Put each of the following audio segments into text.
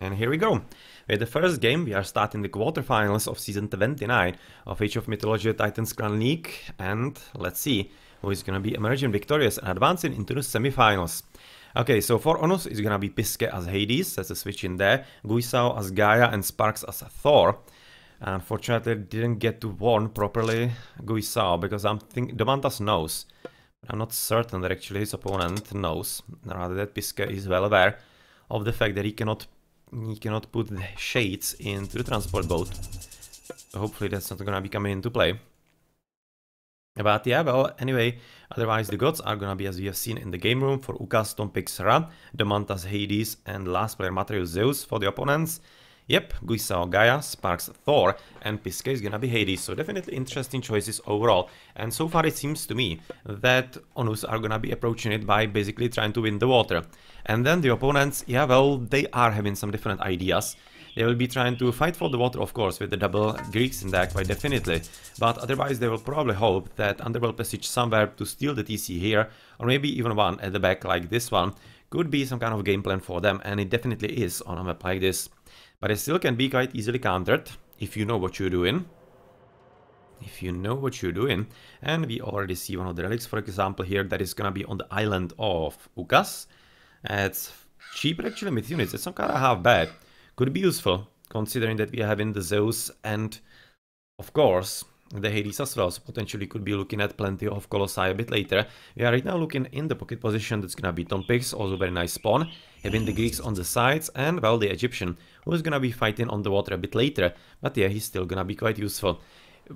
And here we go. With the first game, we are starting the quarterfinals of season 29 of Age of Mythology Titans Crown League. And let's see who is gonna be emerging victorious and advancing into the semifinals. Okay, so for Onus, it's gonna be Piske as Hades, that's a switch in there. Guisao as Gaia and Sparks as Thor. Unfortunately, didn't get to warn properly Guisao because I'm thinking Domantas knows. I'm not certain that actually his opponent knows. Rather that Piske is well aware of the fact that he cannot put the shades into the transport boat. Hopefully that's not gonna be coming into play. But yeah, well, anyway, otherwise the gods are gonna be, as we have seen in the game room, for Ukas, Tom picks Ra, Domantas Hades, and last player Matreus Zeus for the opponents. Yep, Guisao Gaia, Sparks Thor, and Piske is gonna be Hades, so definitely interesting choices overall. And so far it seems to me that Onus are gonna be approaching it by basically trying to win the water. And then the opponents, yeah, well, they are having some different ideas. They will be trying to fight for the water, of course, with the double Greeks in there, quite definitely. But otherwise they will probably hope that Underworld Passage somewhere to steal the TC here, or maybe even one at the back like this one, could be some kind of game plan for them, and it definitely is on a map like this. But it still can be quite easily countered if you know what you're doing. And we already see one of the relics, for example, here that is gonna be on the island of Ukas. It's cheaper actually with units. It's not kind of half bad. Could be useful considering that we are having the Zeus and of course the Hades as well, so potentially could be looking at plenty of Colossi a bit later. We are right now looking in the pocket position, that's gonna be Tom Pix, also very nice spawn. Having the Greeks on the sides and, well, the Egyptian, who is gonna be fighting on the water a bit later, but yeah, he's still gonna be quite useful.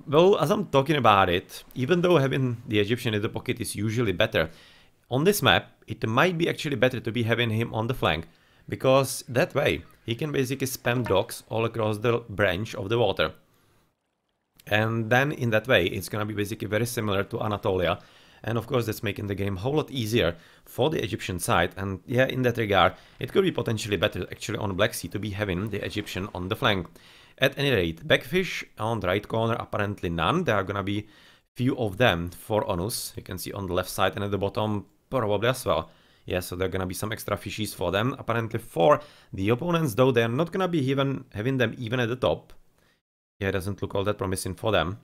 Well, as I'm talking about it, even though having the Egyptian in the pocket is usually better, on this map, it might be actually better to be having him on the flank, because that way, he can basically spam docks all across the branch of the water. And then in that way, it's gonna be basically very similar to Anatolia. And of course, that's making the game a whole lot easier for the Egyptian side. And yeah, in that regard, it could be potentially better actually on Black Sea to be having the Egyptian on the flank. At any rate, Backfish on the right corner, apparently none. There are gonna be few of them for Onus. You can see on the left side and at the bottom probably as well. Yeah, so there are gonna be some extra fishies for them. Apparently for the opponents, though, they're not gonna be even having them even at the top. Yeah, it doesn't look all that promising for them.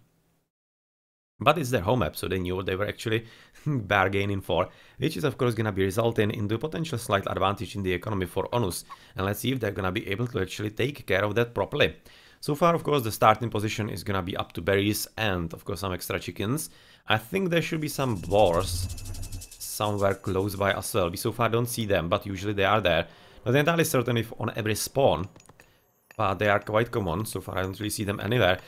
But it's their home map, so they knew what they were actually bargaining for, which is of course gonna be resulting in the potential slight advantage in the economy for Onus. And let's see if they're gonna be able to actually take care of that properly. So far, of course, the starting position is gonna be up to berries and of course some extra chickens. I think there should be some boars somewhere close by as well. We so far don't see them, but usually they are there. Not entirely certain if on every spawn, but they are quite common. So far I don't really see them anywhere.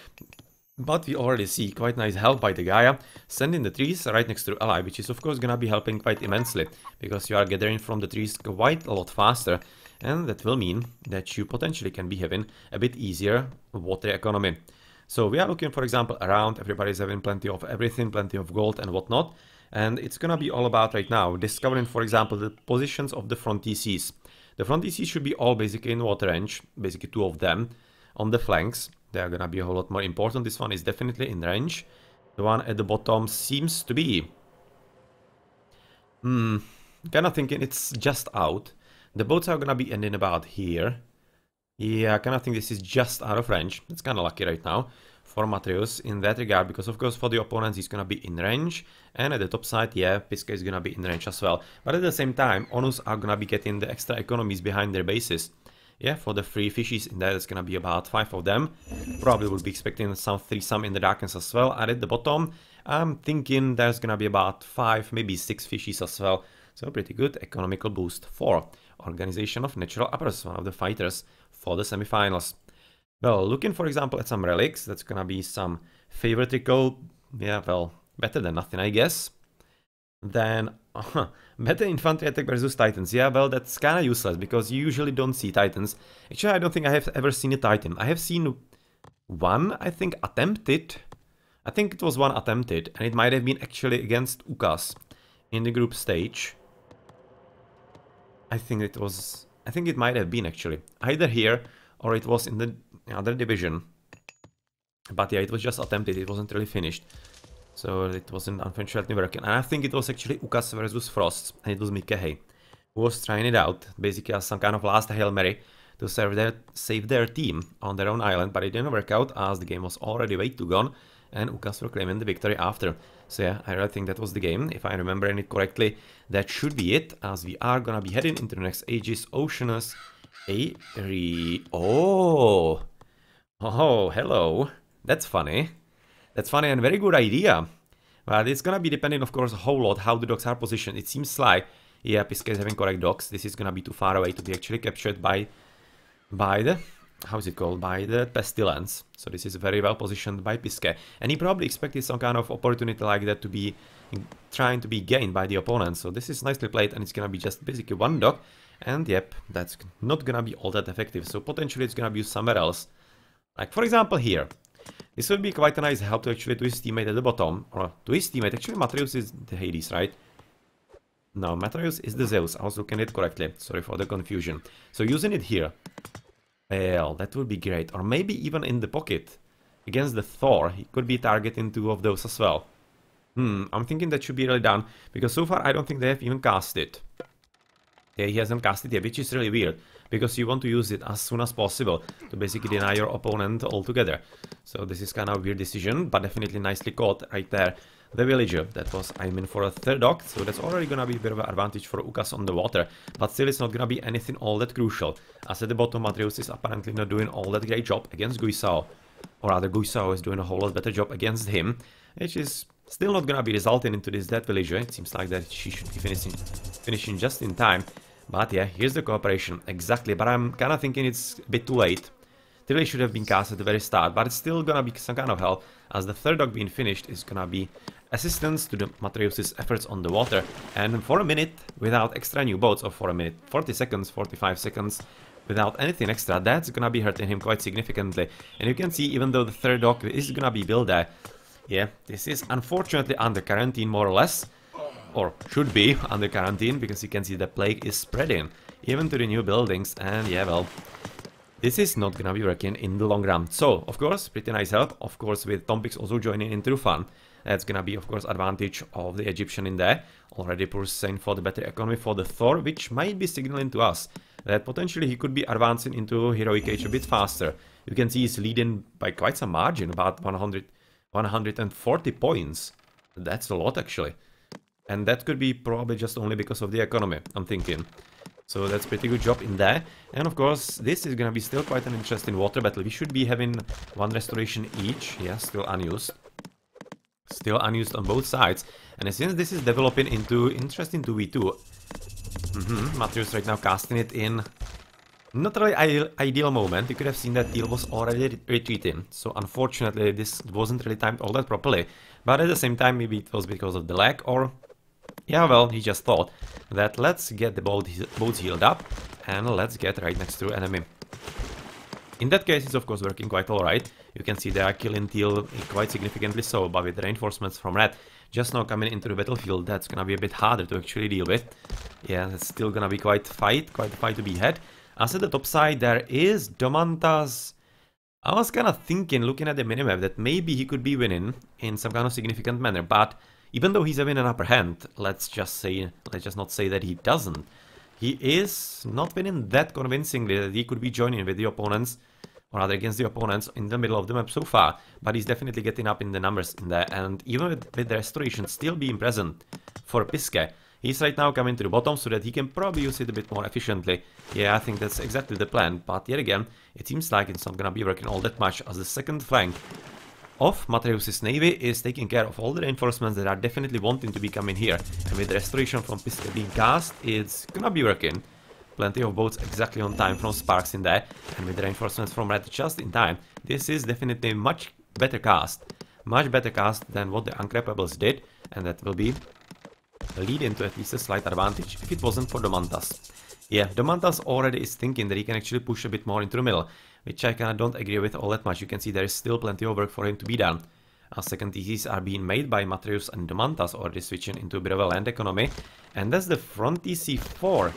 But we already see quite nice help by the Gaia, sending the trees right next to ally, which is of course gonna be helping quite immensely, because you are gathering from the trees quite a lot faster, and that will mean that you potentially can be having a bit easier water economy. So we are looking, for example, around, everybody's having plenty of everything, plenty of gold and whatnot, and it's gonna be all about right now discovering, for example, the positions of the front TCs. The front TCs should be all basically in water range, basically two of them on the flanks. They are gonna be a whole lot more important. This one is definitely in range. The one at the bottom seems to be... kinda thinking it's just out. The boats are gonna be ending about here. Yeah, I kinda think this is just out of range. It's kinda lucky right now for Matreus in that regard, because of course for the opponents he's gonna be in range. And at the top side, yeah, Piske is gonna be in range as well. But at the same time, Onus are gonna be getting the extra economies behind their bases. Yeah, for the 3 fishies in there, it's gonna be about 5 of them. Probably will be expecting some 3 in the darkness as well. And at the bottom, I'm thinking there's gonna be about 5, maybe 6 fishies as well. So pretty good economical boost for Organization of Natural Uppers, one of the fighters for the semifinals. Well, looking for example at some relics, that's gonna be some favoritical, yeah, well, better than nothing, I guess. Then, better infantry attack versus titans. Yeah, well, that's kind of useless because you usually don't see titans. Actually, I don't think I have ever seen a titan. I have seen one, I think, attempted. I think it was one attempted, and it might have been actually against Ukas in the group stage. I think it might have been actually either here or it was in the other division. But yeah, it was just attempted. It wasn't really finished. So it wasn't unfortunately working. And I think it was actually Ukas versus Frost, and it was Mikehei who was trying it out, basically as some kind of last Hail Mary, to save their team on their own island, but it didn't work out as the game was already way too gone, and UCAS were claiming the victory after. So yeah, I really think that was the game. If I remember it correctly, that should be it, as we are gonna be heading into the next Aegis Oceanus Oh, hello. That's funny. That's funny and very good idea. But it's gonna be depending, of course, a whole lot how the docks are positioned. It seems like, yeah, Pisca is having correct docks. This is gonna be too far away to be actually captured by the, how is it called, by the Pestilence. So this is very well positioned by Pisca. And he probably expected some kind of opportunity like that to be trying to be gained by the opponent. So this is nicely played, and it's gonna be just basically one dock. And yep, that's not gonna be all that effective. So potentially it's gonna be used somewhere else. Like for example here. This would be quite a nice help to actually to his teammate at the bottom. Or to his teammate, actually Matreus is the Hades, right? No, Matreus is the Zeus. I was looking at it correctly. Sorry for the confusion. So using it here. Well, that would be great. Or maybe even in the pocket. Against the Thor, he could be targeting two of those as well. I'm thinking that should be really done. Because so far I don't think they have even cast it. Yeah, he hasn't cast it yet, which is really weird. Because you want to use it as soon as possible to basically deny your opponent altogether. So this is kind of a weird decision, but definitely nicely caught right there. The villager, that was, I mean, for a third dock, so that's already gonna be a bit of an advantage for UCAS on the water. But still, it's not gonna be anything all that crucial. As at the bottom, Matreus is apparently not doing all that great job against Guisao. Or rather, Guisao is doing a whole lot better job against him, which is still not gonna be resulting into this dead villager. It seems like that she should be finishing just in time. But yeah, here's the cooperation, exactly, but I'm kind of thinking it's a bit too late. It really should have been cast at the very start, but it's still gonna be some kind of help, as the third dock being finished is gonna be assistance to the Matreus' efforts on the water. And for a minute, without extra new boats, or for a minute, 40 seconds, 45 seconds, without anything extra, that's gonna be hurting him quite significantly. And you can see, even though the third dock is gonna be built there, yeah, this is unfortunately under quarantine more or less. Or should be under quarantine, because you can see the plague is spreading even to the new buildings, and yeah, well, this is not gonna be working in the long run. So, of course, pretty nice help, of course, with Tompix also joining into the fun. That's gonna be, of course, advantage of the Egyptian in there, already pursuing for the better economy for the Thor, which might be signaling to us that potentially he could be advancing into Heroic Age a bit faster. You can see he's leading by quite some margin, about 140 points. That's a lot, actually. And that could be probably just only because of the economy, I'm thinking. So that's pretty good job in there. And of course, this is gonna be still quite an interesting water battle. We should be having one restoration each. Yeah, still unused. Still unused on both sides. And since this is developing into interesting 2v2, Matreus right now casting it in not really ideal moment. You could have seen that Teal was already retreating. So unfortunately, this wasn't really timed all that properly. But at the same time, maybe it was because of the lag, or yeah, well, he just thought that let's get the boats healed up and let's get right next to enemy. In that case, it's of course working quite alright. You can see they are killing Teal quite significantly so, but with reinforcements from Red just now coming into the battlefield, that's gonna be a bit harder to actually deal with. Yeah, that's still gonna be quite a fight to be had. As at the top side, there is Domantas. I was kind of thinking, looking at the minimap, that maybe he could be winning in some kind of significant manner, but even though he's having an upper hand, let's just not say that he doesn't. He is not winning that convincingly that he could be joining with the opponents, or rather against the opponents in the middle of the map so far, but he's definitely getting up in the numbers in there, and even with the restoration still being present for Pisca, he's right now coming to the bottom so that he can probably use it a bit more efficiently. Yeah, I think that's exactly the plan, but yet again, it seems like it's not gonna be working all that much, as the second flank of Matreus' navy is taking care of all the reinforcements that are definitely wanting to be coming here. And with the restoration from Pisca being cast, it's gonna be working. Plenty of boats exactly on time from Sparks in there, and with the reinforcements from Red just in time, this is definitely much better cast than what the Uncrapables did, and that will be leading to at least a slight advantage if it wasn't for Domantas. Yeah, Domantas already is thinking that he can actually push a bit more into the middle, which I kinda don't agree with all that much. You can see there is still plenty of work for him to be done. Second TCs are being made by Matreus and Domantas, already switching into a bit of a land economy. And that's the front TC for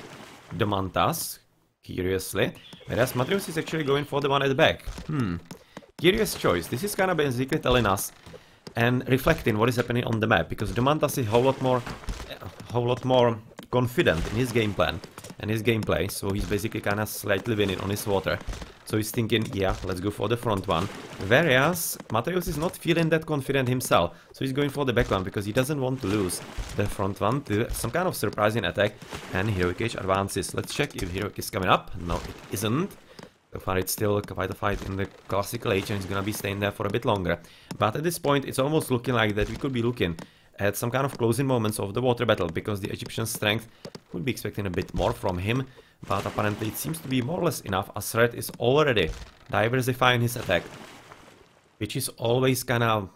Domantas, curiously. Whereas Matreus is actually going for the one at the back. Curious choice. This is kinda basically telling us and reflecting what is happening on the map, because Domantas is a whole lot more confident in his game plan. and his gameplay, so he's basically kind of slightly winning on his water. So he's thinking, yeah, let's go for the front one. Whereas Mateusz is not feeling that confident himself, so he's going for the back one because he doesn't want to lose the front one to some kind of surprising attack. And Heroic Age advances. Let's check if Heroic is coming up. No, it isn't. So far it's still quite a fight in the classical age, and it's gonna be staying there for a bit longer. But at this point it's almost looking like that we could be looking at some kind of closing moments of the water battle, because the Egyptian strength would be expecting a bit more from him, but apparently it seems to be more or less enough, as Red is already diversifying his attack, which is always kind of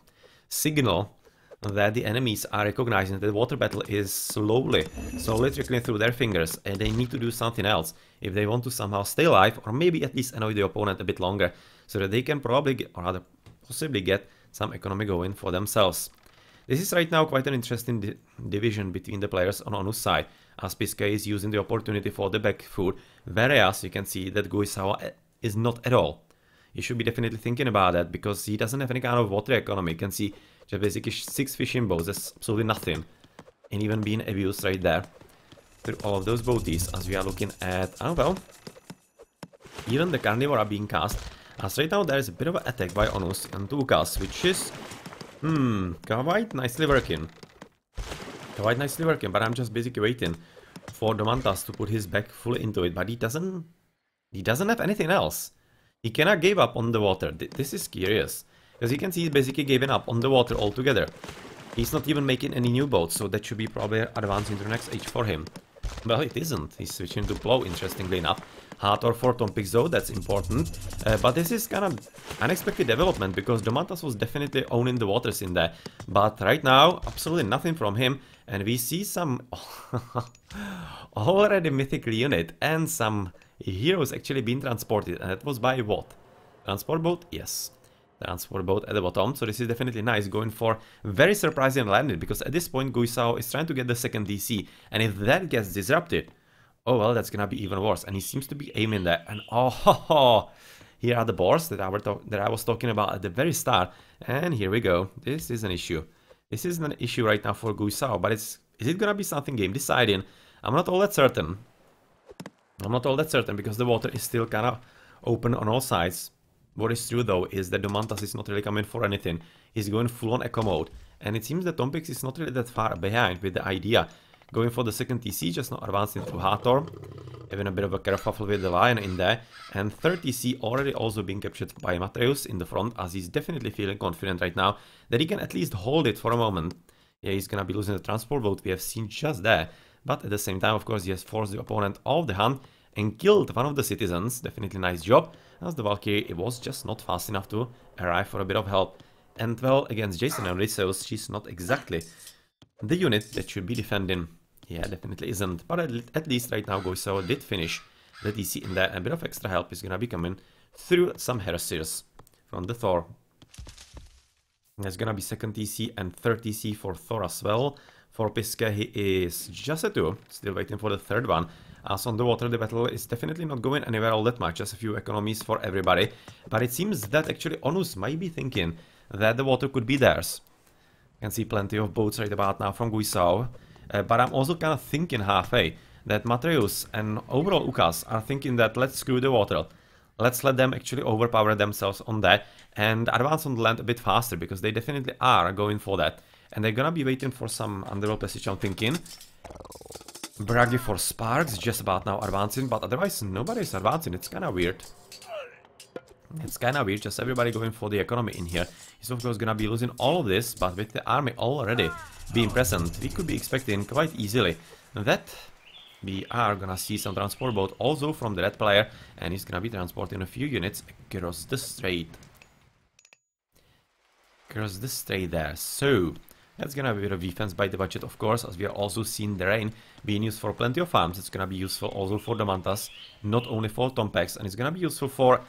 signal that the enemies are recognizing that the water battle is slowly trickling through their fingers, and they need to do something else if they want to somehow stay alive, or maybe at least annoy the opponent a bit longer, so that they can probably get, or rather possibly get, some economy going for themselves. This is right now quite an interesting division between the players on ONU's side, as Piska is using the opportunity for the back food, whereas you can see that Guisawa is not at all. You should be definitely thinking about that, because he doesn't have any kind of water economy. You can see just basically 6 fishing boats, that's absolutely nothing, and even being abused right there through all of those boaties, as we are looking at, oh well, even the carnivore are being cast, as right now there is a bit of an attack by ONUs and Tukas, which is quite nicely working. Quite nicely working, but I'm just basically waiting for Domantas to put his back fully into it, but he doesn't have anything else. He cannot give up on the water. This is curious, because you can see he's basically giving up on the water altogether. He's not even making any new boats, so that should be probably advancing to the next age for him. Well, it isn't. He's switching to plow, interestingly enough. Hathor for Tompix though, that's important. But this is kind of unexpected development, because Domantas was definitely owning the waters in there. But right now, absolutely nothing from him. And we see some already mythical unit and some heroes actually being transported. And that was by what? Transport boat? Yes. Transport boat at the bottom, so this is definitely nice, going for very surprising landing, because at this point Guisao is trying to get the second DC, and if that gets disrupted, oh well, that's gonna be even worse. And he seems to be aiming there, and oh, here are the boars that I was talking about at the very start, and here we go. This is an issue. This is an issue right now for Guisao, but is it gonna be something game deciding? I'm not all that certain. I'm not all that certain, because the water is still kind of open on all sides. What is true though is that Domantas is not really coming for anything. He's going full on eco mode, and it seems that Tompix is not really that far behind with the idea. Going for the second TC, just not advancing through Hathor, having a bit of a kerfuffle with the lion in there, and third TC already also being captured by Mateusz in the front, as he's definitely feeling confident right now that he can at least hold it for a moment. Yeah, he's gonna be losing the transport boat, we have seen just there, but at the same time, of course, he has forced the opponent off the hunt and killed one of the citizens. Definitely nice job, as the Valkyrie, it was just not fast enough to arrive for a bit of help. And well, against Jason and Odysseus, she's not exactly the unit that should be defending. Yeah, definitely isn't, but at least right now Guisao did finish the DC in there, and a bit of extra help is gonna be coming through some heresies from the Thor. There's gonna be second TC and third TC for Thor as well. For Piska, he is just a 2, still waiting for the third one. As on the water, the battle is definitely not going anywhere all that much, just a few economies for everybody. But it seems that actually ONUs might be thinking that the water could be theirs. You can see plenty of boats right about now from Guisao. But I'm also kind of thinking halfway that Mateusz and overall Ukas are thinking that let's screw the water. Let's let them actually overpower themselves on that and advance on the land a bit faster, because they definitely are going for that. And they're gonna be waiting for some underworld passage, I'm thinking. Bragi for Sparks, just about now advancing, but otherwise nobody's advancing. It's kind of weird. It's kind of weird, just everybody going for the economy in here. He's of course gonna be losing all of this, but with the army already being present, we could be expecting quite easily that we are gonna see some transport boat also from the red player, and he's gonna be transporting a few units across the strait. Across the strait there, so that's gonna be a bit of defense by the budget, of course, as we are also seeing the rain being used for plenty of farms. It's gonna be useful also for the Mantas, not only for Tompex, and it's gonna be useful for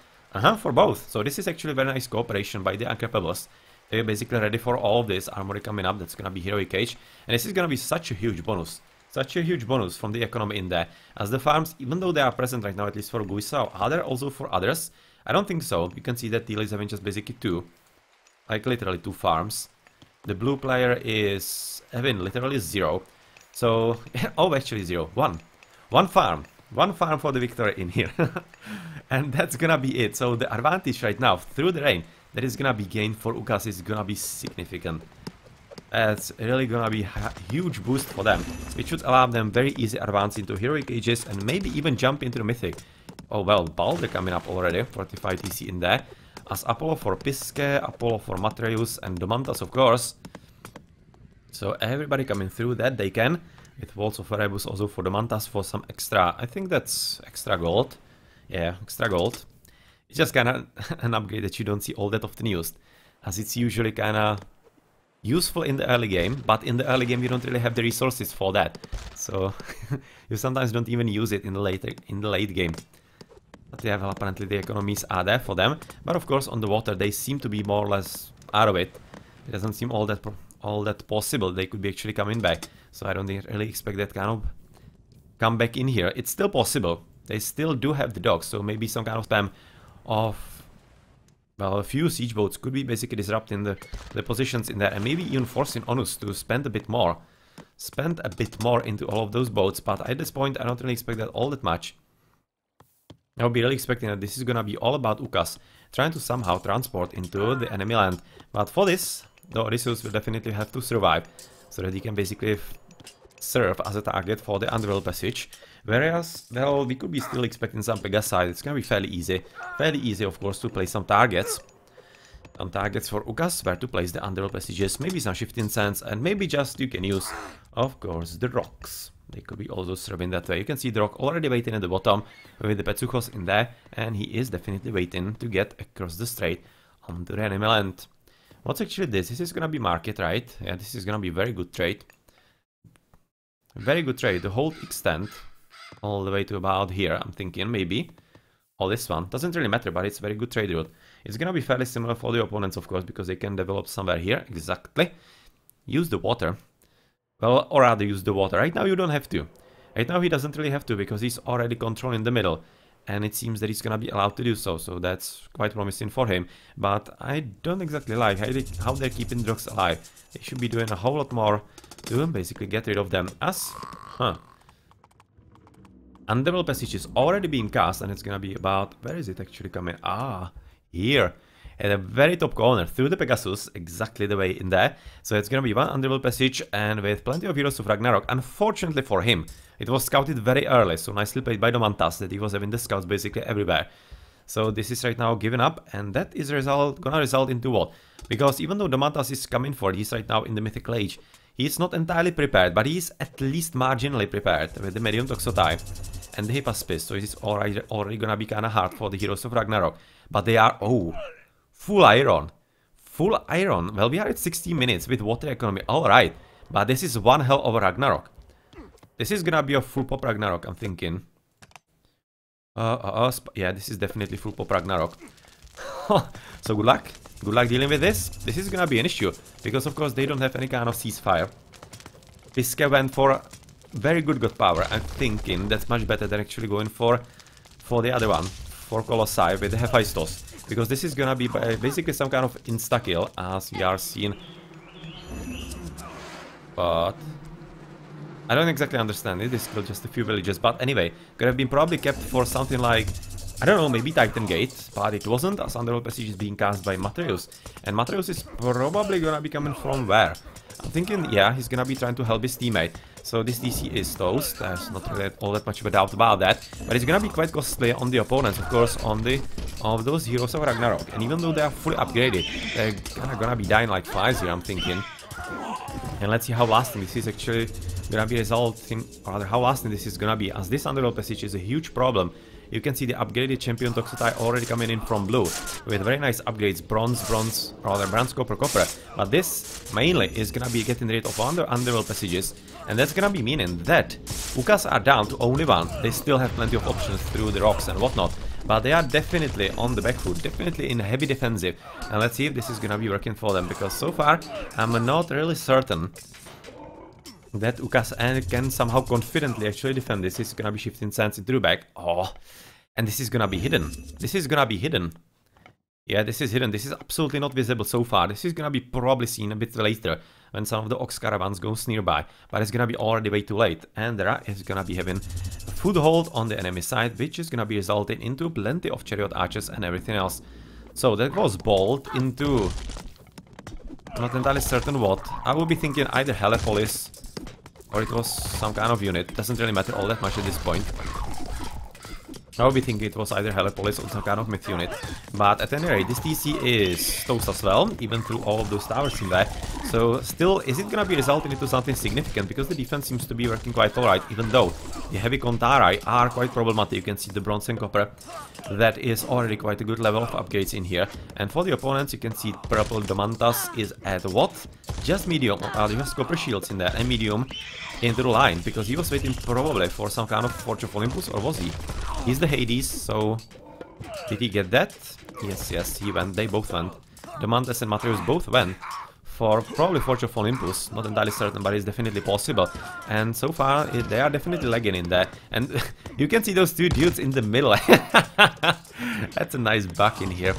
both. So this is actually a very nice cooperation by the Uncapables. They're basically ready for all of this armory coming up. That's gonna be Heroic Age, and this is gonna be such a huge bonus. Such a huge bonus from the economy in there, as the farms, even though they are present right now, at least for Guisao, are there also for others? I don't think so. You can see that Teal is having just basically 2, like literally 2 farms. The blue player is having literally 0. So, oh, actually 0. 1 farm. One farm for the victory in here. And that's gonna be it. So the advantage right now, through the rain, that is gonna be gained for UCAS is gonna be significant. It's really gonna be a huge boost for them, which should allow them very easy advance into heroic ages and maybe even jump into the mythic. Oh well, Balder coming up already, 45 TC in there. As Apollo for Piske, Apollo for Matreus, and Domantas of course. So everybody coming through that they can. With Walls of Erebus also for Domantas for some extra, I think that's extra gold. Yeah, extra gold. It's just kinda an upgrade that you don't see all that often used, as it's usually kinda useful in the early game, but in the early game you don't really have the resources for that. So you sometimes don't even use it in the late game. But yeah, well, apparently the economies are there for them. But of course on the water they seem to be more or less out of it. It doesn't seem all that possible. They could be actually coming back. So I don't really expect that kind of come back in here. It's still possible. They still do have the docks, so maybe some kind of spam of, well, a few siege boats could be basically disrupting the positions in there, and maybe even forcing ONUs to spend a bit more. Spend a bit more into all of those boats, but at this point I don't really expect that all that much. I would be really expecting that this is gonna be all about UCAS trying to somehow transport into the enemy land. But for this, the Odysseus will definitely have to survive, so that he can basically serve as a target for the Underworld Passage. Whereas, well, we could be still expecting some Pegasi. It's gonna be fairly easy. Fairly easy, of course, to place some targets. Some targets for UCAS, where to place the Underworld Passages, maybe some Shifting Sands, and maybe just you can use, of course, the rocks. They could be also serving that way. You can see the rock already waiting at the bottom with the Petsuchos in there, and he is definitely waiting to get across the strait onto the enemy land. What's actually this? This is gonna be market, right? Yeah, this is gonna be very good trade. Very good trade. The whole extent all the way to about here, I'm thinking, maybe. Or this one. Doesn't really matter, but it's a very good trade route. It's gonna be fairly similar for the opponents, of course, because they can develop somewhere here. Exactly. Use the water. Well, or rather use the water. Right now you don't have to. Right now he doesn't really have to, because he's already controlling the middle. And it seems that he's gonna be allowed to do so, so that's quite promising for him. But I don't exactly like how they're keeping the drugs alive. They should be doing a whole lot more to basically get rid of them. Underworld Passage is already being cast, and it's gonna be about... Where is it actually coming? Ah, here. At the very top corner, through the Pegasus, exactly the way in there. So it's gonna be one Underworld Passage, and with plenty of Heroes of Ragnarok. Unfortunately for him, it was scouted very early, so nicely played by Domantas, that he was having the scouts basically everywhere. So this is right now given up, and that is gonna result into what? Because even though Domantas is coming for it, he's right now in the Mythical Age. He's not entirely prepared, but he's at least marginally prepared with the Medium Toxotai and the Hippaspis, so it's already gonna be kinda hard for the Heroes of Ragnarok. But they are, oh, full iron. Full iron. Well, we are at 16 minutes with water economy, alright. But this is one hell of a Ragnarok. This is gonna be a full pop Ragnarok, I'm thinking. Yeah, this is definitely full pop Ragnarok. So good luck. Good luck dealing with this. This is gonna be an issue, because of course they don't have any kind of ceasefire. Piske went for very good god power. I'm thinking that's much better than actually going for the other one, for Colossi with the Hephaestus, because this is gonna be basically some kind of insta-kill, as we are seeing. But I don't exactly understand it. This killed just a few villages, but anyway, could have been probably kept for something like, I don't know, maybe Titan Gate, but it wasn't, as Underworld Passage is being cast by Matreus. And Matreus is probably gonna be coming from where? I'm thinking, yeah, he's gonna be trying to help his teammate. So this DC is toast, there's not really all that much of a doubt about that. But it's gonna be quite costly on the opponents, of course, on those Heroes of Ragnarok. And even though they are fully upgraded, they're gonna be dying like flies here, I'm thinking. And let's see how lasting this is actually gonna be resulting, or rather how lasting this is gonna be, as this Underworld Passage is a huge problem. You can see the upgraded Champion Toxotai already coming in from blue, with very nice upgrades, bronze, copper. But this mainly is gonna be getting rid of Underworld Passages, and that's gonna be meaning that UCAS are down to only one. They still have plenty of options through the rocks and whatnot, but they are definitely on the back foot, definitely in heavy defensive. And let's see if this is gonna be working for them, because so far I'm not really certain that UCAS can somehow confidently actually defend this. This is gonna be Shifting Sands into the back. Oh, and this is gonna be hidden. This is gonna be hidden. Yeah, this is hidden. This is absolutely not visible so far. This is gonna be probably seen a bit later when some of the ox caravans goes nearby. But it's gonna be already way too late. And there is gonna be having foothold on the enemy side, which is gonna be resulting into plenty of chariot archers and everything else. So that was bold into... not entirely certain what. I will be thinking either Helepolis or it was some kind of unit. Doesn't really matter all that much at this point. I will be thinking it was either Helepolis or some kind of myth unit. But at any rate, this TC is toast as well, even through all of those towers in there. So still, is it gonna be resulting into something significant? Because the defense seems to be working quite alright, even though the heavy Kontarai are quite problematic. You can see the bronze and copper. That is already quite a good level of upgrades in here. And for the opponents, you can see purple Domantas is at what? Just medium, just copper shields in there, and medium into the line, because he was waiting probably for some kind of Forge of Olympus, or was he? He's the Hades, so... did he get that? Yes, he went. They both went. Domantas and Matreus both went for probably Forge of Olympus. Not entirely certain, but it's definitely possible. And so far, they are definitely lagging in there. And you can see those two dudes in the middle. That's a nice bug in here.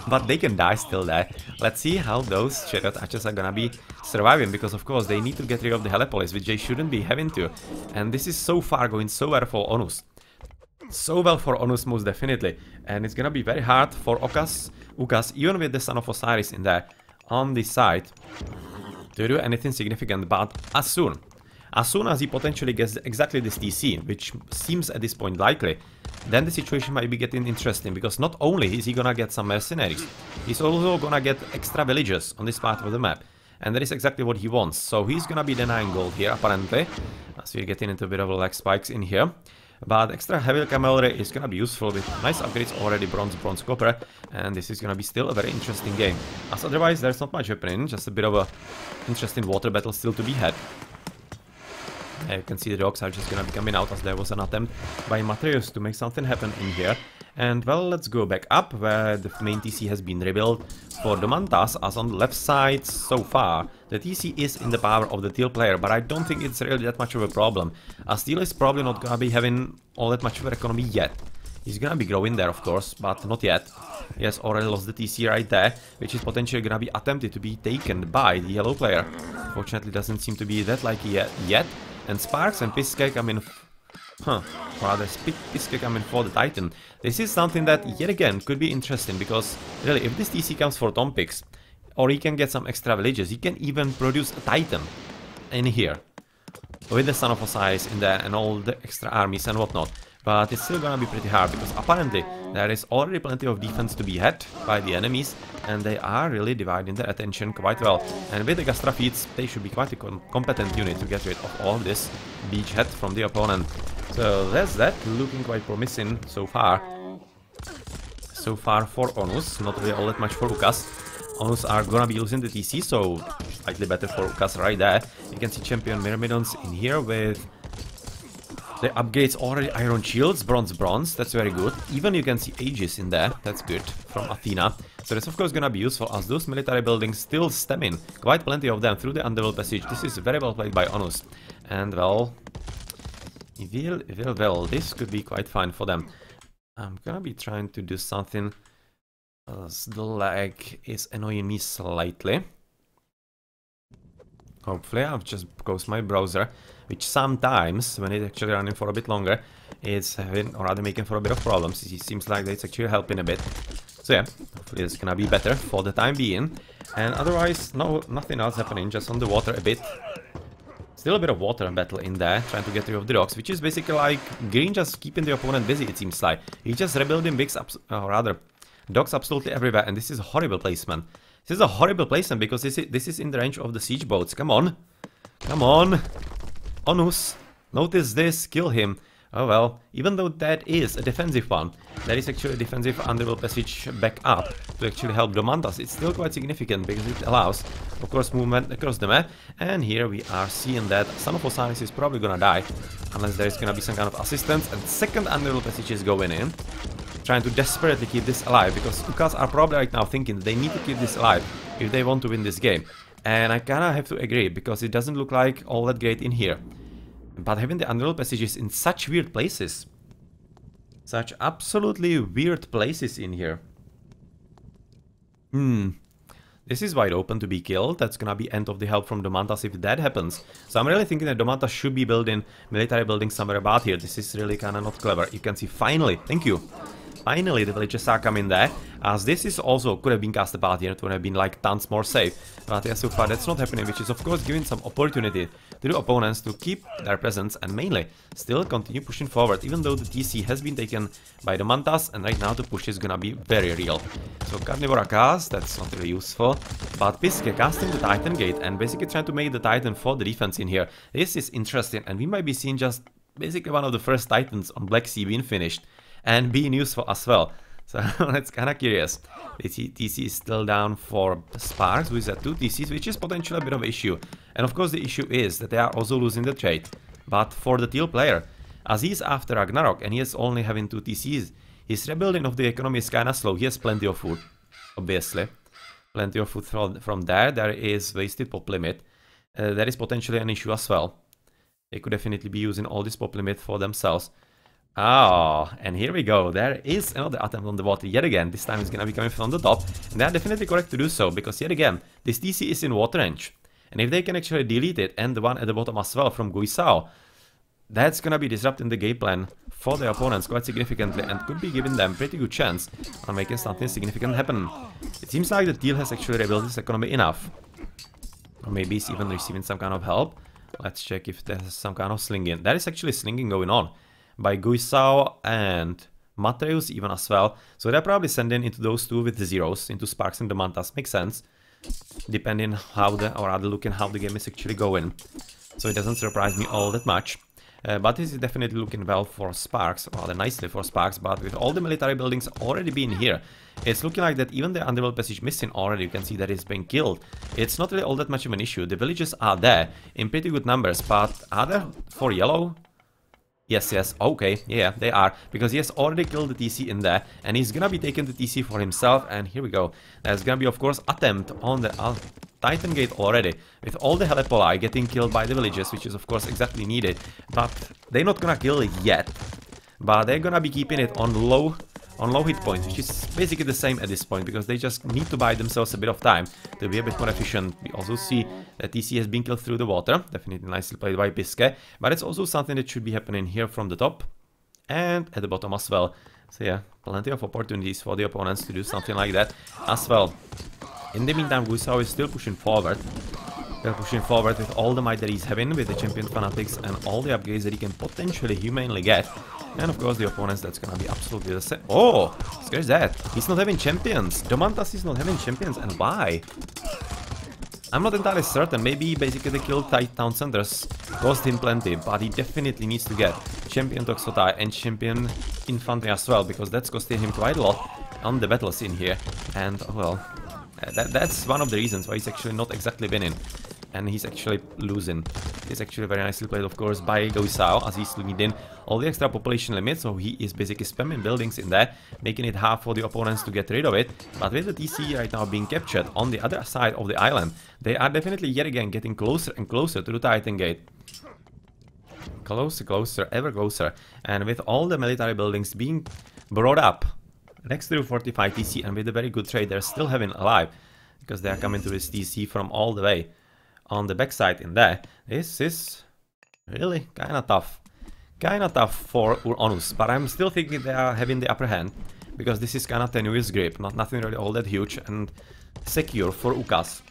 But they can die still there. Let's see how those chariot archers are gonna be surviving, because of course they need to get rid of the Helepolis, which they shouldn't be having to. And this is so far going so well for Onus. So well for Onus, most definitely. And it's gonna be very hard for Ukas, even with the Son of Osiris in there on this side, to do anything significant. But as soon as he potentially gets exactly this TC, which seems at this point likely, then the situation might be getting interesting, because not only is he gonna get some mercenaries, he's also gonna get extra villagers on this part of the map. And that is exactly what he wants. So he's gonna be denying gold here, apparently, as we're getting into a bit of lag spikes in here. But extra heavy cavalry is gonna be useful with nice upgrades already, bronze, copper, and this is gonna be still a very interesting game. As otherwise, there's not much happening, just a bit of a interesting water battle still to be had. You can see the dogs are just gonna be coming out, as there was an attempt by Matreus to make something happen in here. And well, let's go back up where the main TC has been rebuilt for Domantas, as on the left side so far. The TC is in the power of the Teal player, but I don't think it's really that much of a problem, as Teal is probably not gonna be having all that much of an economy yet. He's gonna be growing there, of course, but not yet. He has already lost the TC right there, which is potentially gonna be attempted to be taken by the yellow player. Fortunately, doesn't seem to be that likely yet. And Sparks and Piske come in... rather Piske come in for the Titan. This is something that, yet again, could be interesting, because really, if this TC comes for Tompix, or he can get some extra villages, he can even produce a Titan in here, with the Son of Osiris in there and all the extra armies and whatnot. But it's still gonna be pretty hard, because apparently there is already plenty of defense to be had by the enemies, and they are really dividing their attention quite well. And with the Gastra feats, they should be quite a competent unit to get rid of all this beachhead from the opponent. So that's that, looking quite promising so far. So far for Onus, not really all that much for Ukas. Onus are gonna be losing the TC, so slightly better for Ukas right there. You can see Champion Myrmidons in here with the upgrades already, iron shields, bronze, that's very good. Even you can see Aegis in there, that's good, from Athena. So that's of course gonna be useful, as those military buildings still stem in, quite plenty of them, through the Underworld Passage. This is very well played by Onus. And well, this could be quite fine for them. I'm gonna be trying to do something, as the lag is annoying me slightly. Hopefully I've just closed my browser, which sometimes, when it's actually running for a bit longer, it's having, or rather making for a bit of problems. It seems like it's actually helping a bit. So yeah, hopefully it's gonna be better for the time being. And otherwise, nothing else happening, just on the water a bit. Still a bit of water battle in there, trying to get rid of the dogs, which is basically like Green just keeping the opponent busy, it seems like. He's just rebuilding bigs, or rather, dogs absolutely everywhere, and this is a horrible placement. This is a horrible placement, because this is in the range of the siege boats. Come on! Come on! Onus! Notice this, kill him! Oh well, even though that is a defensive one, that is actually a defensive Underworld Passage back up to actually help Domantas. It's still quite significant, because it allows, of course, movement across the map. And here we are seeing that Son of Osiris is probably gonna die, unless there is gonna be some kind of assistance. And second Underworld Passage is going in, trying to desperately keep this alive, because Ukas are probably right now thinking they need to keep this alive if they want to win this game. And I kinda have to agree, because it doesn't look like all that great in here. But having the Underworld Passages in such weird places, such absolutely weird places in here. This is wide open to be killed. That's gonna be end of the help from Domantas if that happens. So I'm really thinking that Domantas should be building military buildings somewhere about here. This is really kinda not clever. You can see finally, thank you. Finally, the villagers are coming there, as this is also could have been cast about here, it would have been like tons more safe. But yeah, so far that's not happening, which is of course giving some opportunity to the opponents to keep their presence and mainly still continue pushing forward, even though the TC has been taken by the Mantas, and right now the push is gonna be very real. So Carnivora cast, that's not really useful, but Piske casting the Titan Gate and basically trying to make the Titan for the defense in here. This is interesting, and we might be seeing just basically one of the first Titans on Black Sea being finished and being useful as well. So that's kind of curious. The TC is still down for Sparks with that 2 TCs, which is potentially a bit of an issue. And of course the issue is that they are also losing the trade. But for the teal player, as he's after Ragnarok and he is only having 2 TCs, his rebuilding of the economy is kind of slow. He has plenty of food, obviously. Plenty of food from there. There is wasted pop limit. That is potentially an issue as well. They could definitely be using all this pop limit for themselves. Oh, and here we go. There is another attempt on the water yet again. This time it's gonna be coming from the top. And they are definitely correct to do so, because yet again, this TC is in water range. And if they can actually delete it, and the one at the bottom as well from Guisao, that's gonna be disrupting the game plan for the opponents quite significantly and could be giving them pretty good chance on making something significant happen. It seems like the teal has actually rebuilt his economy enough. Or maybe he's even receiving some kind of help. Let's check if there's some kind of slinging. There is actually slinging going on by Guisao and Matreus even as well. So they're probably sending into those 2 with the zeros, into Sparks and the Mantas. Makes sense, depending how the, or rather looking how the game is actually going. So it doesn't surprise me all that much. But this is definitely looking well for Sparks, rather nicely for Sparks, but with all the military buildings already being here, it's looking like that even the underworld passage missing already, you can see that it's been killed. It's not really all that much of an issue. The villages are there in pretty good numbers, but are there for yellow? Yes, okay, yeah, they are, because he has already killed the TC in there, and he's gonna be taking the TC for himself, and here we go. There's gonna be, of course, attempt on the Titan Gate already, with all the Helepoli getting killed by the villagers, which is, of course, exactly needed, but they're not gonna kill it yet, but they're gonna be keeping it on low hit points, which is basically the same at this point, because they just need to buy themselves a bit of time to be a bit more efficient. We also see that TC has been killed through the water, definitely nicely played by Piske, but it's also something that should be happening here from the top and at the bottom as well. So yeah, plenty of opportunities for the opponents to do something like that as well. In the meantime, Guisao is still pushing forward. They're pushing forward with all the might that he's having, with the champion fanatics and all the upgrades that he can potentially humanly get. And of course the opponents, that's gonna be absolutely the same. Oh, scares that. He's not having champions. Domantas is not having champions, and why? I'm not entirely certain. Maybe basically the killed town centers cost him plenty, but he definitely needs to get champion Toxotai and champion infantry as well, because that's costing him quite a lot on the battles in here. And well, that's one of the reasons why he's actually not exactly winning. And he's actually losing. It's actually very nicely played, of course, by Guisao, as he's leading all the extra population limits, so he is basically spamming buildings in there, making it hard for the opponents to get rid of it. But with the TC right now being captured on the other side of the island, they are definitely yet again getting closer and closer to the Titan Gate. Closer, ever closer. And with all the military buildings being brought up next to the fortified TC, and with a very good trade they're still having alive, because they are coming to this TC from all the way on the backside in there. This is really kinda tough. Kinda tough for ONUs, but I'm still thinking they are having the upper hand, because this is kinda tenuous grip, nothing really all that huge and secure for UCAS.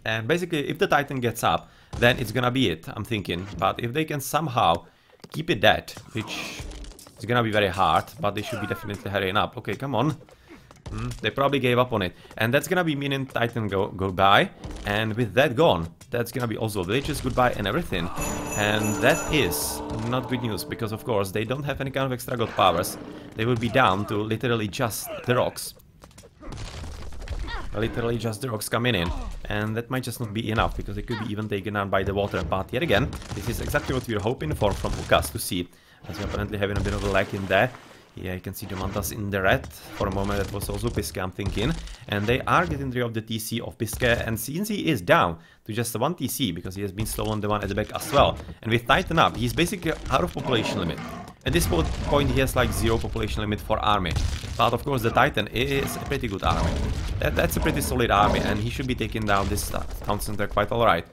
And basically, if the Titan gets up, then it's gonna be it, I'm thinking. But if they can somehow keep it dead, which is gonna be very hard, but they should be definitely hurrying up. Okay, come on. They probably gave up on it, and that's gonna be meaning Titan goodbye, and with that gone, that's gonna be also villages goodbye and everything, and that is not good news, because of course they don't have any kind of extra god powers. They will be down to literally just the rocks. Literally just the rocks coming in, and that might just not be enough, because it could be even taken down by the water. But yet again, this is exactly what we were hoping for from UCAS to see, as we're apparently having a bit of a lag in there. Yeah, you can see the Mantas in the red. For a moment that was also Piske, I'm thinking. And they are getting rid of the TC of Piske, and since he is down to just one TC, because he has been stolen the one at the back as well, and with Titan up, he's basically out of population limit. At this point, he has like 0 population limit for army. But of course, the Titan is a pretty good army. That's a pretty solid army, and he should be taking down this town center quite alright.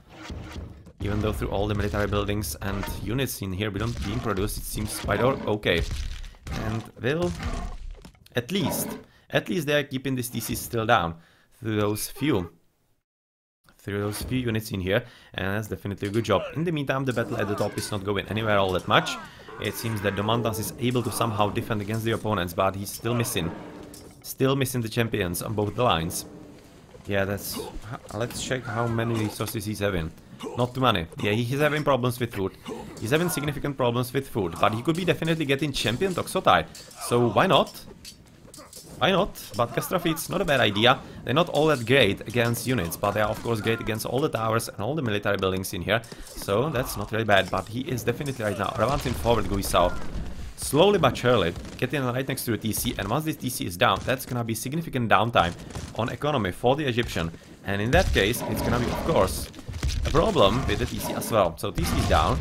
Even though through all the military buildings and units in here being produced, it seems quite okay. And well, at least they are keeping this TC still down through those few units in here, and that's definitely a good job. In the meantime, the battle at the top is not going anywhere all that much. It seems that Domantas is able to somehow defend against the opponents, but he's still missing the champions on both the lines. Yeah, that's... let's check how many resources he's having. Not too many. Yeah, he's having problems with food. He's having significant problems with food, but he could be definitely getting champion Toxotai. So why not? Why not? But Castrofeet's not a bad idea. They're not all that great against units, but they are of course great against all the towers and all the military buildings in here. So that's not really bad, but he is definitely right now advancing forward Guisao. Slowly but surely, getting right next to the TC, and once this TC is down, that's gonna be significant downtime on economy for the Egyptian. And in that case, it's gonna be of course a problem with the TC as well. So TC is down.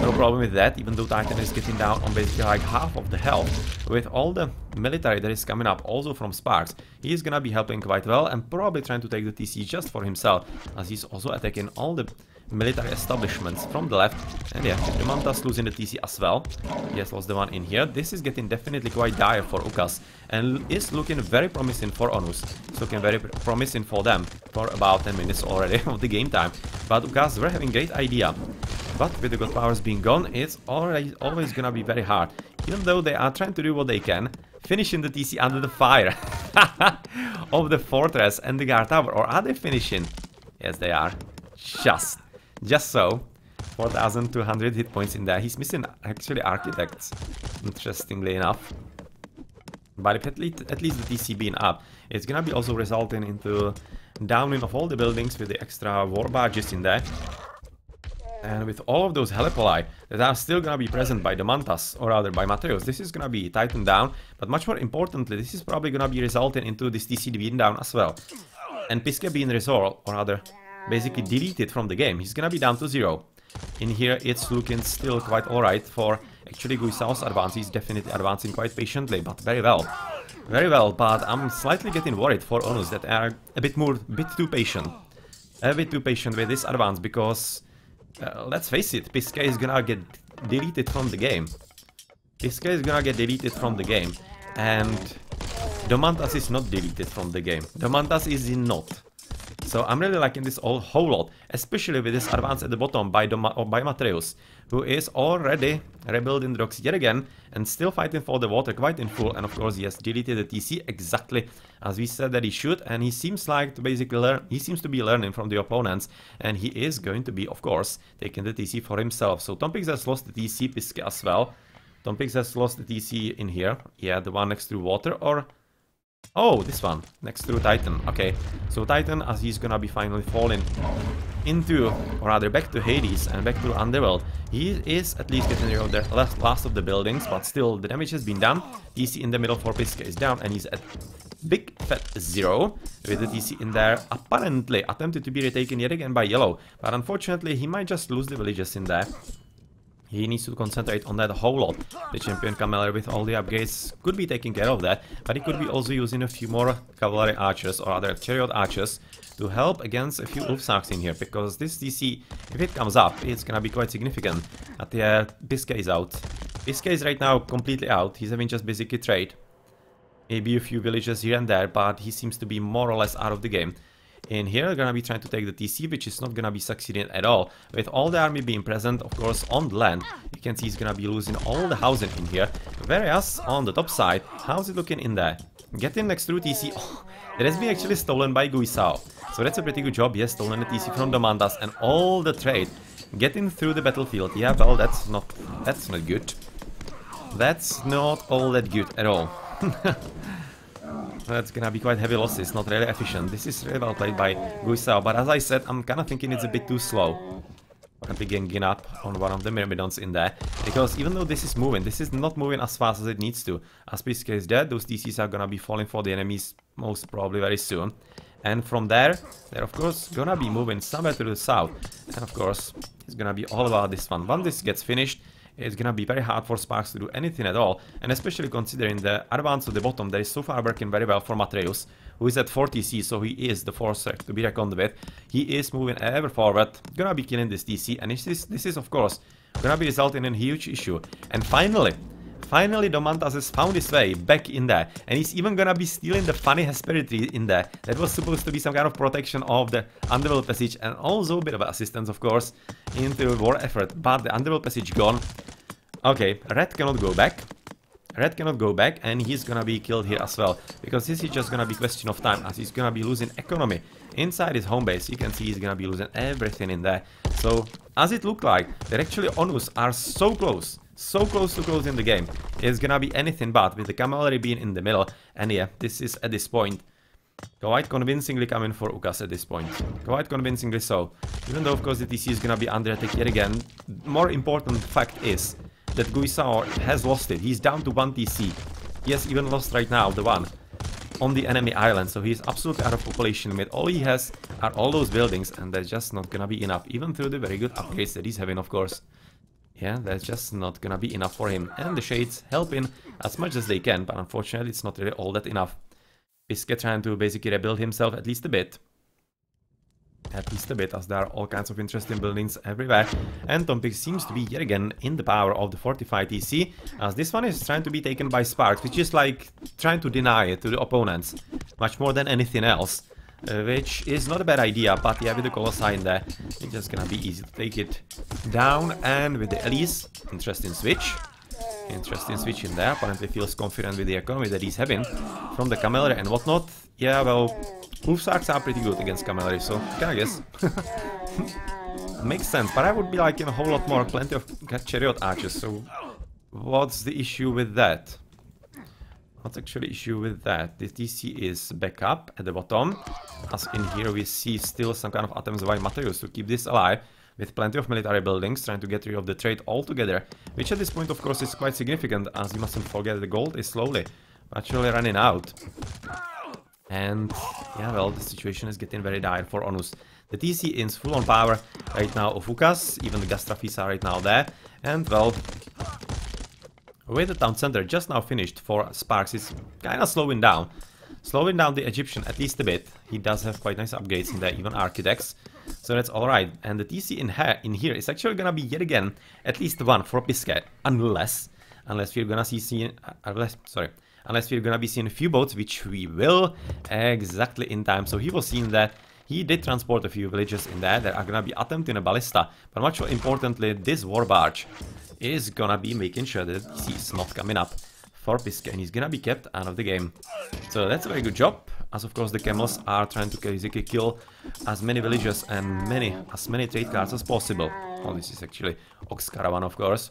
No problem with that, even though Titan is getting down on basically like half of the health. With all the military that is coming up, also from Sparks, he is gonna be helping quite well and probably trying to take the TC just for himself, as he's also attacking all the military establishments from the left. And yeah, Domantas losing the TC as well. He has lost the one in here. This is getting definitely quite dire for Ukas and is looking very promising for Onus. It's looking very promising for them for about 10 minutes already of the game time. But Ukas were having great idea. But with the god powers being gone, it's always gonna be very hard. Even though they are trying to do what they can, finishing the TC under the fire of the fortress and the guard tower. Or are they finishing? Yes, they are. Just so. 4,200 hit points in there. He's missing actually architects, interestingly enough. But at least the TC being up, it's gonna be also resulting into downing of all the buildings with the extra war barges in there. And with all of those helipoli that are still gonna be present by Domantas, or rather by Matreus, this is gonna be tightened down. But much more importantly, this is probably gonna be resulting into this TC being down as well. And Piske being resolved, or rather, basically deleted from the game. He's gonna be down to 0. In here, it's looking still quite alright for actually Guisao's advance. He's definitely advancing quite patiently, but very well. Very well, but I'm slightly getting worried for Onus that are a bit too patient. A bit too patient with this advance, because... let's face it, Piske is gonna get deleted from the game. And Domantas is not deleted from the game. Domantas is not. So I'm really liking this whole lot, especially with this advance at the bottom by Matreus, who is already rebuilding the docks yet again and still fighting for the water quite in full. And of course he has deleted the TC exactly as we said that he should, and he seems like to basically learning from the opponents, and he is going to be of course taking the TC for himself. So Tompix has lost the TC, Piske as well. Tompix has lost the TC in here. Yeah, the one next to water, or... oh, this one, next to Titan. Okay, so Titan, as he's gonna be finally falling into, or rather back to Hades and back to Underworld, he is at least getting rid of the last of the buildings, but still the damage has been done. TC in the middle for Piske is down, and he's at big fat 0, with the TC in there apparently attempted to be retaken yet again by Yellow, but unfortunately he might just lose the villages in there. He needs to concentrate on that a whole lot. The champion Cameller with all the upgrades could be taking care of that, but he could be also using a few more cavalry archers, or other chariot archers, to help against a few Ulfsarks in here, because this TC, if it comes up, it's gonna be quite significant. But yeah, Piske is out. Piske is right now completely out. He's having just basically trade. Maybe a few villages here and there, but he seems to be more or less out of the game. In here, they're gonna be trying to take the TC, which is not gonna be succeeding at all. With all the army being present, of course, on the land, you can see he's gonna be losing all the housing in here. Whereas, on the top side, how's it looking in there? Getting next through TC, oh, that has been actually stolen by Guisao. So that's a pretty good job. He has stolen the TC from Domantas and all the trade. Getting through the battlefield, yeah, well, that's not good. That's not all that good at all. That's gonna be quite heavy losses, not really efficient. This is really well played by Guisao, but as I said, I'm kinda thinking it's a bit too slow. Currently ganging up on one of the Myrmidons in there, because even though this is not moving as fast as it needs to. As Piske is dead, those TCs are gonna be falling for the enemies most probably very soon. And from there, they're of course gonna be moving somewhere to the south. And of course, it's gonna be all about this one. Once this gets finished, it's gonna be very hard for Sparks to do anything at all, and especially considering the advance of the bottom that is so far working very well for Matreus, who is at 40 C, so he is the force to be reckoned with. He is moving ever forward, gonna be killing this DC, and this is of course gonna be resulting in a huge issue. And finally, Domantas has found his way back in there, and he's even gonna be stealing the funny Hesperitry in there. That was supposed to be some kind of protection of the Underworld Passage, and also a bit of assistance, of course, into war effort. But the Underworld Passage gone. Okay, Red cannot go back. Red cannot go back, and he's gonna be killed here as well, because this is just gonna be question of time, as he's gonna be losing economy inside his home base. You can see he's gonna be losing everything in there. So, as it looked like, that actually ONUs are so close to closing the game. It's gonna be anything but, with the cavalry being in the middle, and yeah, this is at this point quite convincingly coming for UCAS at this point. Quite convincingly so. Even though of course the TC is gonna be under attack yet again, more important fact is that Guisao has lost it. He's down to 1 TC. He has even lost right now the one on the enemy island, so he's absolutely out of population limit. All he has are all those buildings, and that's just not gonna be enough, even through the very good upgrades that he's having, of course. Yeah, that's just not gonna be enough for him. And the Shades helping as much as they can, but unfortunately it's not really all that enough. Biscuit trying to basically rebuild himself at least a bit. At least a bit, as there are all kinds of interesting buildings everywhere. And Tompik seems to be yet again in the power of the fortified TC, as this one is trying to be taken by Sparks, which is like trying to deny it to the opponents, much more than anything else. Which is not a bad idea, but yeah, with the Colossi in there, it's just gonna be easy to take it down. And with the Elise, interesting switch in there. Apparently feels confident with the economy that he's having from the cavalry and whatnot. Yeah, well, Wolfsarks are pretty good against cavalry, so can I guess? Makes sense, but I would be like in a whole lot more, plenty of chariot archers, so what's the issue with that? What's actually the issue with that? The TC is back up at the bottom, as in here we see still some kind of attempts by Matreus to keep this alive, with plenty of military buildings, trying to get rid of the trade altogether, which at this point of course is quite significant, as you mustn't forget the gold is slowly, actually running out. And yeah, well, the situation is getting very dire for ONUs. The TC is full on power right now of UCAS, even the Gastrafis are right now there, and well, with the town center just now finished for Sparks, is kind of slowing down the Egyptian at least a bit. He does have quite nice upgrades in there, even architects, so that's alright. And the TC in here is actually gonna be yet again at least one for Biscuit, unless we're gonna unless we're gonna be seeing a few boats, which we will exactly in time. So he was seeing that he did transport a few villages in there that are gonna be attempting a ballista, but much more importantly, this war barge is gonna be making sure that the TC is not coming up for Biscuit, and he's gonna be kept out of the game. So that's a very good job, as of course the camels are trying to basically kill as many villagers and as many trade cards as possible. Oh, this is actually Ox Caravan, of course.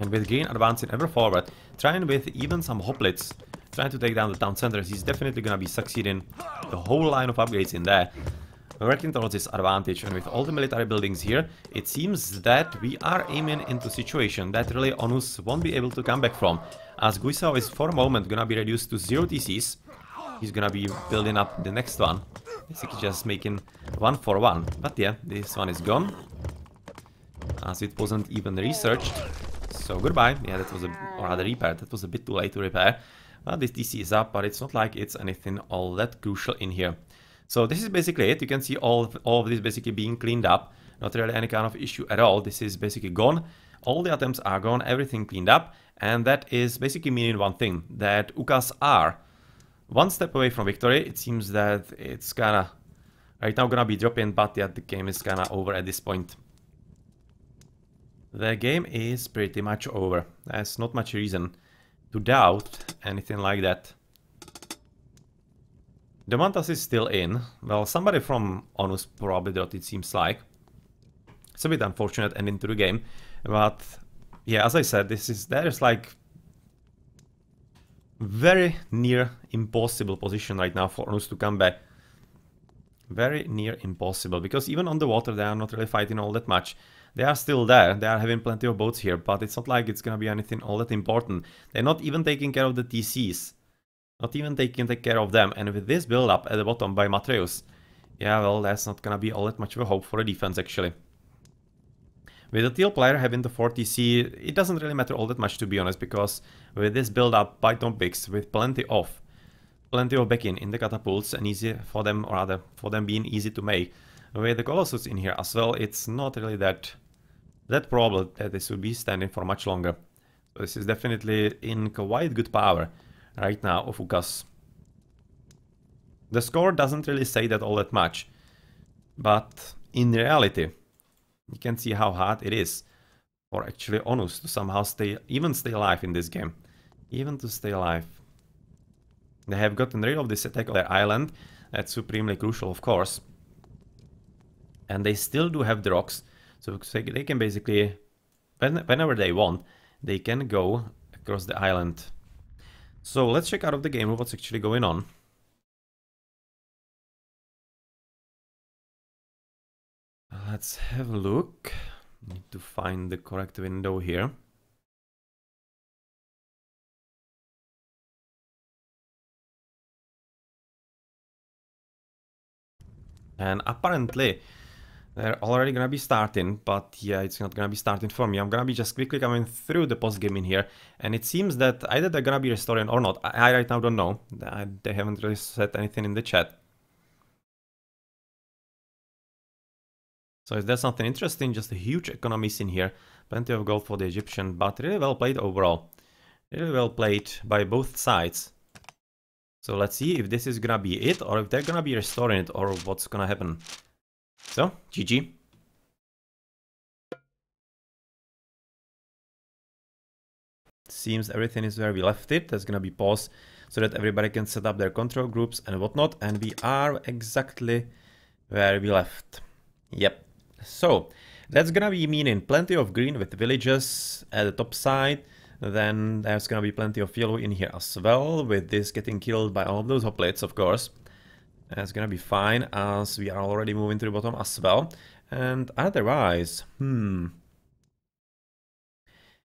And with Green advancing ever forward, trying with even some hoplites, trying to take down the town centers, he's definitely gonna be succeeding the whole line of upgrades in there. Working towards this advantage, and with all the military buildings here, it seems that we are aiming into a situation that really ONUs won't be able to come back from, as Guisao is for a moment gonna be reduced to 0 TCs. He's gonna be building up the next one, basically just making 1 for 1. But yeah, this one is gone, as it wasn't even researched. So goodbye. Yeah, that was or rather repaired. That was a bit too late to repair. Well, this TC is up, but it's not like it's anything all that crucial in here. So this is basically it. You can see all of this basically being cleaned up. Not really any kind of issue at all. This is basically gone. All the attempts are gone, everything cleaned up. And that is basically meaning one thing, that UCAS are one step away from victory. It seems that it's kinda right now gonna be dropping, but yeah, the game is kinda over at this point. The game is pretty much over. There's not much reason to doubt anything like that. Demantas is still in. Well, somebody from ONUs probably dropped, it seems like. It's a bit unfortunate ending to the game, but yeah, as I said, there's like very near impossible position right now for ONUs to come back. Very near impossible, because even on the water they are not really fighting all that much. They are still there, they are having plenty of boats here, but it's not like it's gonna be anything all that important. They're not even taking care of the TCs. Not even taking care of them, and with this build up at the bottom by Matreus, yeah, well, that's not gonna be all that much of a hope for a defense actually. With the teal player having the 40C, it doesn't really matter all that much, to be honest, because with this build up by Tompix, with plenty of back in the catapults and easy for them, or rather for them being easy to make, with the Colossus in here as well, it's not really that problem that this will be standing for much longer. So this is definitely in quite good power right now of UCAS. The score doesn't really say that all that much, but in reality, you can see how hard it is for actually ONUs to somehow stay alive in this game. Even to stay alive. They have gotten rid of this attack on their island. That's supremely crucial, of course. And they still do have the rocks, so they can basically, whenever they want, they can go across the island. So let's check out of the game what's actually going on. Let's have a look. Need to find the correct window here. And apparently they're already gonna be starting, but yeah, it's not gonna be starting for me. I'm gonna be just quickly coming through the post game in here, and it seems that either they're gonna be restoring or not. I right now don't know. They haven't really said anything in the chat. So if there's something interesting, just a huge economies in here. Plenty of gold for the Egyptian, but really well played overall. Really well played by both sides. So let's see if this is gonna be it, or if they're gonna be restoring it, or what's gonna happen. So, GG. Seems everything is where we left it. There's gonna be pause so that everybody can set up their control groups and whatnot, and we are exactly where we left. Yep. So that's gonna be meaning plenty of green with villages at the top side. Then there's gonna be plenty of yellow in here as well, with this getting killed by all of those hoplites, of course. That's gonna be fine, as we are already moving to the bottom as well. And otherwise,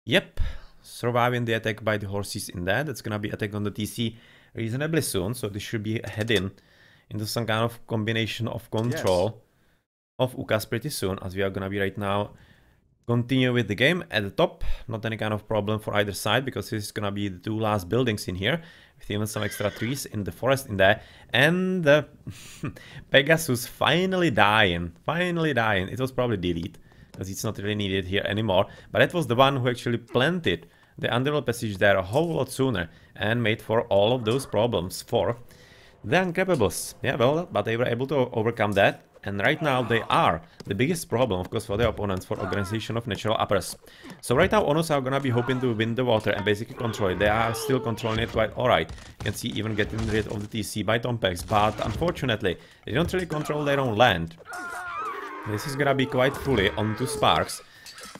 yep, surviving the attack by the horses in there. That's gonna be attack on the TC reasonably soon, so this should be heading into some kind of combination of control of UCAS pretty soon, as we are gonna be right now continue with the game at the top. Not any kind of problem for either side, because this is gonna be the two last buildings in here, with even some extra trees in the forest in there. And Pegasus finally dying. It was probably delete, because it's not really needed here anymore. But that was the one who actually planted the underworld passage there a whole lot sooner, and made for all of those problems for the Uncappables. Yeah, well, but they were able to overcome that. And right now they are the biggest problem, of course, for the opponents for organization of natural uppers. So right now ONUs are gonna be hoping to win the water and basically control it. They are still controlling it quite alright. You can see even getting rid of the TC by Tompex, but unfortunately they don't really control their own land. This is gonna be quite fully onto Sparks.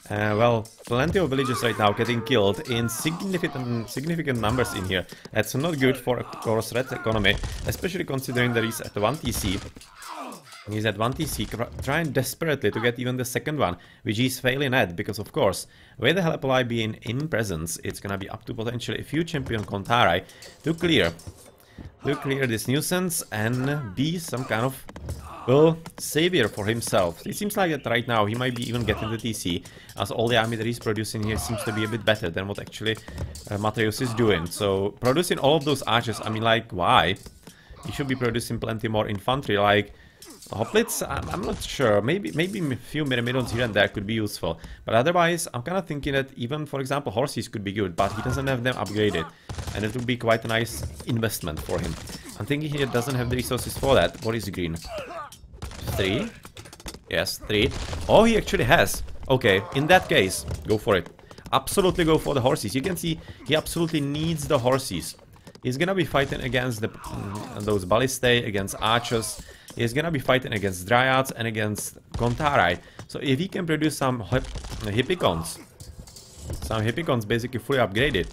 Well, plenty of villages right now getting killed in significant numbers in here. That's not good for, of course, red economy, especially considering that he's at 1 TC. He's at 1 TC, trying desperately to get even the second one, which he's failing at, because of course, with the Helipoli being in presence, it's gonna be up to potentially a few champion Kontarai to clear this nuisance and be some kind of, well, savior for himself. It seems like that right now he might be even getting the TC, as all the army that he's producing here seems to be a bit better than what actually Mateusz is doing. So producing all of those archers, I mean, like, why? He should be producing plenty more infantry, like hoplites. I'm not sure. Maybe a few myrmidons here and there could be useful, but otherwise I'm kind of thinking that even, for example, horses could be good, but he doesn't have them upgraded, and it would be quite a nice investment for him. I'm thinking he doesn't have the resources for that. What is green? 3? Yes, 3. Oh, he actually has. Okay, in that case, go for it. Absolutely go for the horses. You can see he absolutely needs the horses. He's gonna be fighting against those ballistae, against archers. He's gonna be fighting against dryads and against Kontarai. So if he can produce some hippicons, basically fully upgraded,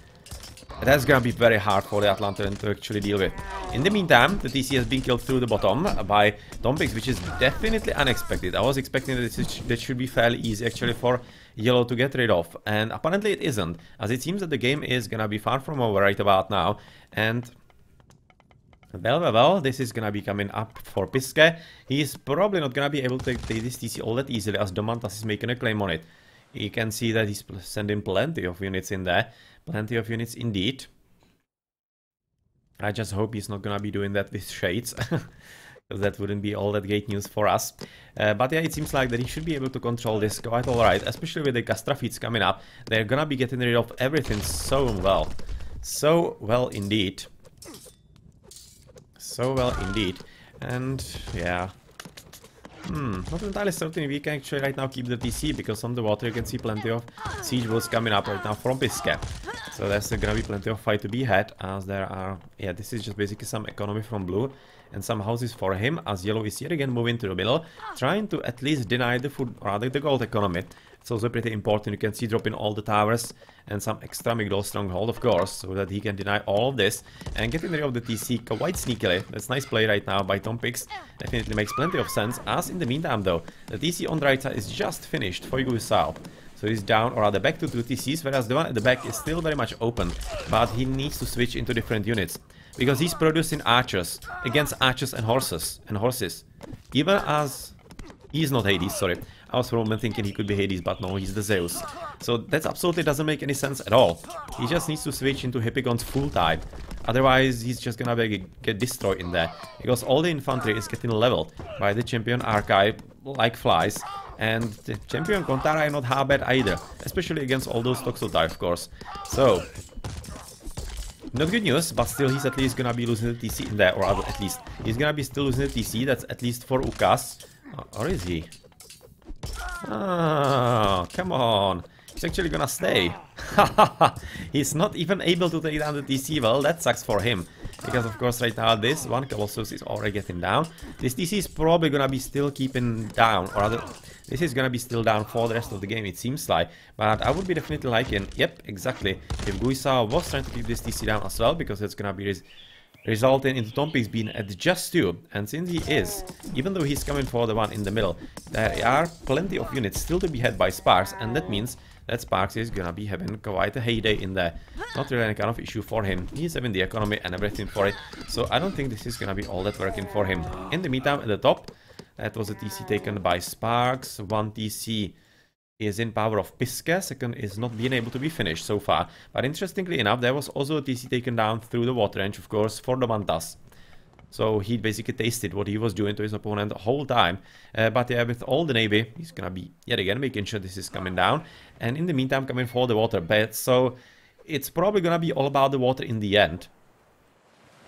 that's gonna be very hard for the Atlantean to actually deal with. In the meantime, the TC has been killed through the bottom by Tompix, which is definitely unexpected. I was expecting that this should be fairly easy actually for yellow to get rid of, and apparently it isn't, as it seems that the game is gonna be far from over right about now. And well, this is gonna be coming up for Piske. He's probably not gonna be able to take this TC all that easily, as Domantas is making a claim on it. You can see that he's sending plenty of units in there. Plenty of units indeed. I just hope he's not gonna be doing that with Shades. Because that wouldn't be all that great news for us. But yeah, it seems like that he should be able to control this quite alright, especially with the Castra feeds coming up. They're gonna be getting rid of everything so well. So well indeed. So well indeed. And yeah. Not entirely certain we can actually right now keep the TC, because on the water you can see plenty of siege boats coming up right now from Bisca. So there's gonna be plenty of fight to be had, as there are... Yeah, this is just basically some economy from blue and some houses for him, as yellow is yet again moving to the middle, trying to at least deny the food, rather the gold economy. It's also pretty important. You can see dropping all the towers and some extra Migdol stronghold, of course, so that he can deny all of this and getting rid of the TC quite sneakily. That's nice play right now by Tom Pix. Definitely makes plenty of sense, as in the meantime though, the TC on the right side is just finished for Yugosao. So he's down, or rather back to 2 TCs, whereas the one at the back is still very much open, but he needs to switch into different units, because he's producing archers against archers and horses. Even as... He's not Hades, sorry. I was for a moment thinking he could be Hades, but no, he's the Zeus. So that absolutely doesn't make any sense at all. He just needs to switch into Hippigon's full type. Otherwise, he's just gonna get destroyed in there. Because all the infantry is getting leveled by the champion archive like flies. And the champion Kontara are not half bad either. Especially against all those Toxotai, of course. So... Not good news, but still he's at least gonna be losing the TC in there. Or at least, he's gonna be still losing the TC. That's at least for Ukas. Or is he? Oh, come on. He's actually gonna stay. He's not even able to take down the TC. Well, that sucks for him. Because of course right now this one Colossus is already getting down. This TC is probably gonna be still keeping down. Or rather, this is gonna be still down for the rest of the game, it seems like. But I would be definitely liking, yep, exactly, if Guisao was trying to keep this TC down as well. Because it's gonna be resulting in Tom Pix being at just 2, and since he is, even though he's coming for the one in the middle, there are plenty of units still to be had by Sparks, and that means that Sparks is gonna be having quite a heyday in there. Not really any kind of issue for him. He's having the economy and everything for it, so I don't think this is gonna be all that working for him. In the meantime, at the top, that was a TC taken by Sparks. 1 TC is in power of Pisca, second is not being able to be finished so far. But interestingly enough, there was also a TC taken down through the water range, of course, for the Mantas. So he basically tasted what he was doing to his opponent the whole time. But yeah, with all the navy, he's gonna be, yet again, making sure this is coming down. And in the meantime, coming for the water bed. So it's probably gonna be all about the water in the end.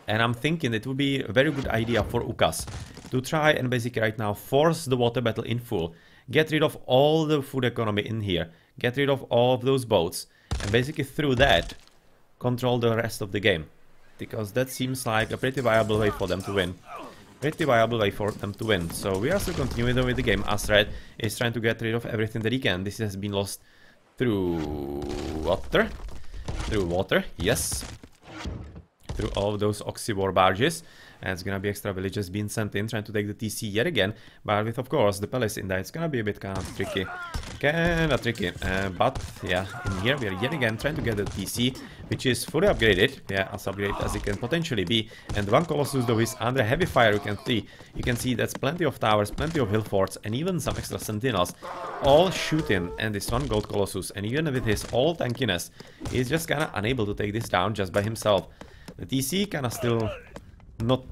And I'm thinking it would be a very good idea for Ukas to try and basically right now force the water battle in full. Get rid of all the food economy in here. Get rid of all of those boats. And basically through that, control the rest of the game. Because that seems like a pretty viable way for them to win. Pretty viable way for them to win. So we are still continuing with the game. As Red is trying to get rid of everything that he can. This has been lost through water. Through water, yes. Through all of those Oxywar barges. And it's gonna be extra villages being sent in, trying to take the TC yet again. But with, of course, the palace in there, it's gonna be a bit kind of tricky. But yeah, in here we are yet again trying to get the TC, which is fully upgraded. Yeah, as upgraded as it can potentially be. And one Colossus, though, is under heavy fire. You can see that's plenty of towers, plenty of hill forts, and even some extra sentinels. All shooting, and this one Gold Colossus. And even with his all tankiness, he's just kinda unable to take this down just by himself. The TC kinda still not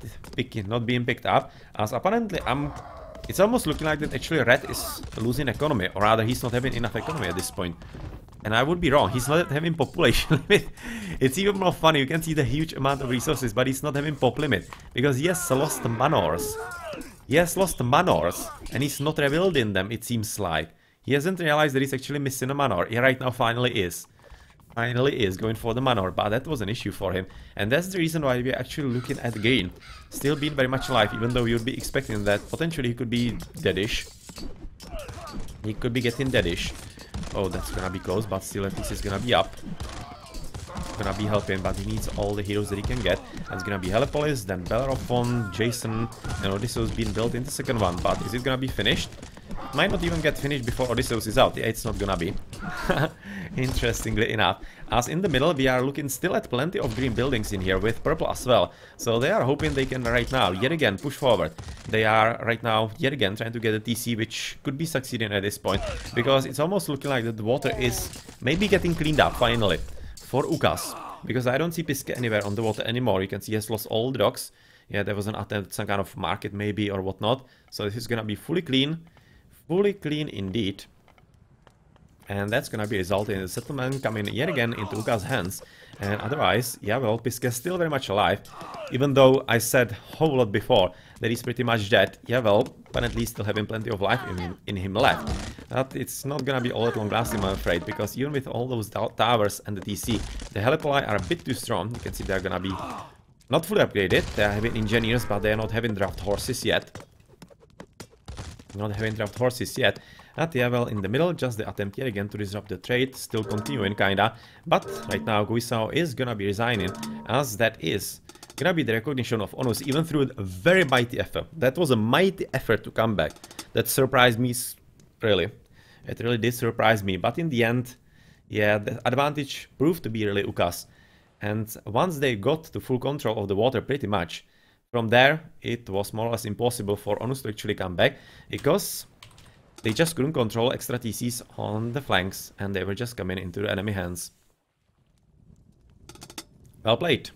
being picked up, as apparently it's almost looking like that actually Red is losing economy, or rather he's not having enough economy at this point. And I would be wrong, he's not having pop population limit. It's even more funny, you can see the huge amount of resources, but he's not having pop limit, because he has lost manors. He has lost manors, and he's not rebuilding them, it seems like. He hasn't realized that he's actually missing a manor. He right now finally is. Going for the manor, but that was an issue for him. And that's the reason why we're actually looking at Gain. Still being very much alive, even though you'd be expecting that potentially he could be deadish. He could be getting deadish. Oh, that's gonna be close, but still at least he's gonna be up. Gonna be helping, but he needs all the heroes that he can get. And it's gonna be Helepolis, then Bellerophon, Jason, and Odysseus being built in the second one. But is it gonna be finished? might not even get finished before Odysseus is out. Yeah, it's not gonna be. Interestingly enough. As in the middle, we are looking still at plenty of green buildings in here with purple as well. So they are hoping they can right now, yet again, push forward. They are right now, yet again, trying to get a TC, which could be succeeding at this point. Because it's almost looking like that the water is maybe getting cleaned up, finally, for UCAS. Because I don't see Piske anywhere on the water anymore. You can see he has lost all the docks. Yeah, there was an attempt, some kind of market maybe or whatnot. So this is gonna be fully clean indeed. And that's gonna be resulting in the settlement coming yet again into UCA's hands. And otherwise, yeah, well, Piske is still very much alive. Even though I said a whole lot before that he's pretty much dead. Yeah, well, but at least still having plenty of life in him left. But it's not gonna be all that long lasting, I'm afraid, because even with all those towers and the TC, the Helipoli are a bit too strong. You can see they're gonna be not fully upgraded. They're having engineers, but they're not having draft horses yet. But yeah, well, in the middle, just the attempt yet again to disrupt the trade, still continuing kinda. But right now, Guisao is gonna be resigning, as that is gonna be the recognition of ONUs, even through a very mighty effort. That was a mighty effort to come back. That surprised me, really. It really did surprise me, but in the end, yeah, the advantage proved to be really UCA's. And once they got to full control of the water pretty much, from there, it was more or less impossible for ONUs to actually come back, because they just couldn't control extra TCs on the flanks, and they were just coming into the enemy hands. Well played.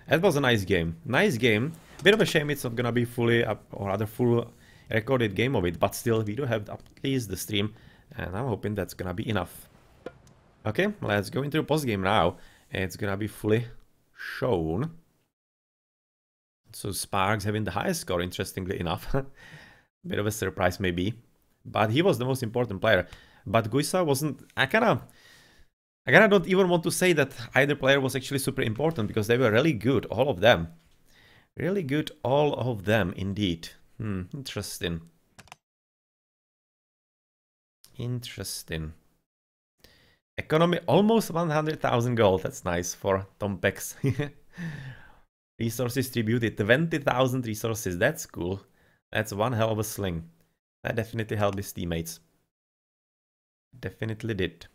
That was a nice game. Nice game. Bit of a shame it's not gonna be fully up, or rather full recorded game of it, but still we do have at least the stream, and I'm hoping that's gonna be enough. Okay, let's go into the post game now. It's gonna be fully shown. So Sparks having the highest score, interestingly enough. Bit of a surprise maybe. But he was the most important player. But Guisa wasn't... I kinda don't even want to say that either player was actually super important, because they were really good, all of them. Really good, all of them, indeed. Interesting. Interesting. Economy almost 100,000 gold. That's nice for Tompex. Resources distributed, 20,000 resources. That's cool. That's one hell of a sling. That definitely helped his teammates. Definitely did.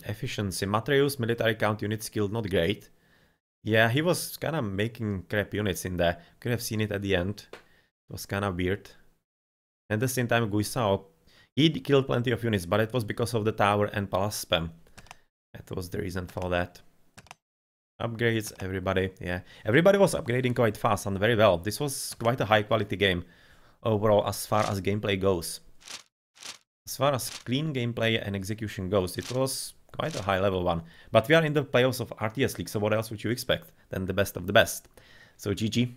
Efficiency. Matreus, military count unit skill, not great. Yeah, he was kind of making crap units in there. Could have seen it at the end. It was kind of weird. At the same time, Guisao, he killed plenty of units, but it was because of the tower and palace spam. That was the reason for that. Upgrades, everybody, yeah. Everybody was upgrading quite fast and very well. This was quite a high quality game overall as far as gameplay goes. As far as clean gameplay and execution goes, it was quite a high level one. But we are in the playoffs of RTS League, so what else would you expect than the best of the best? So GG.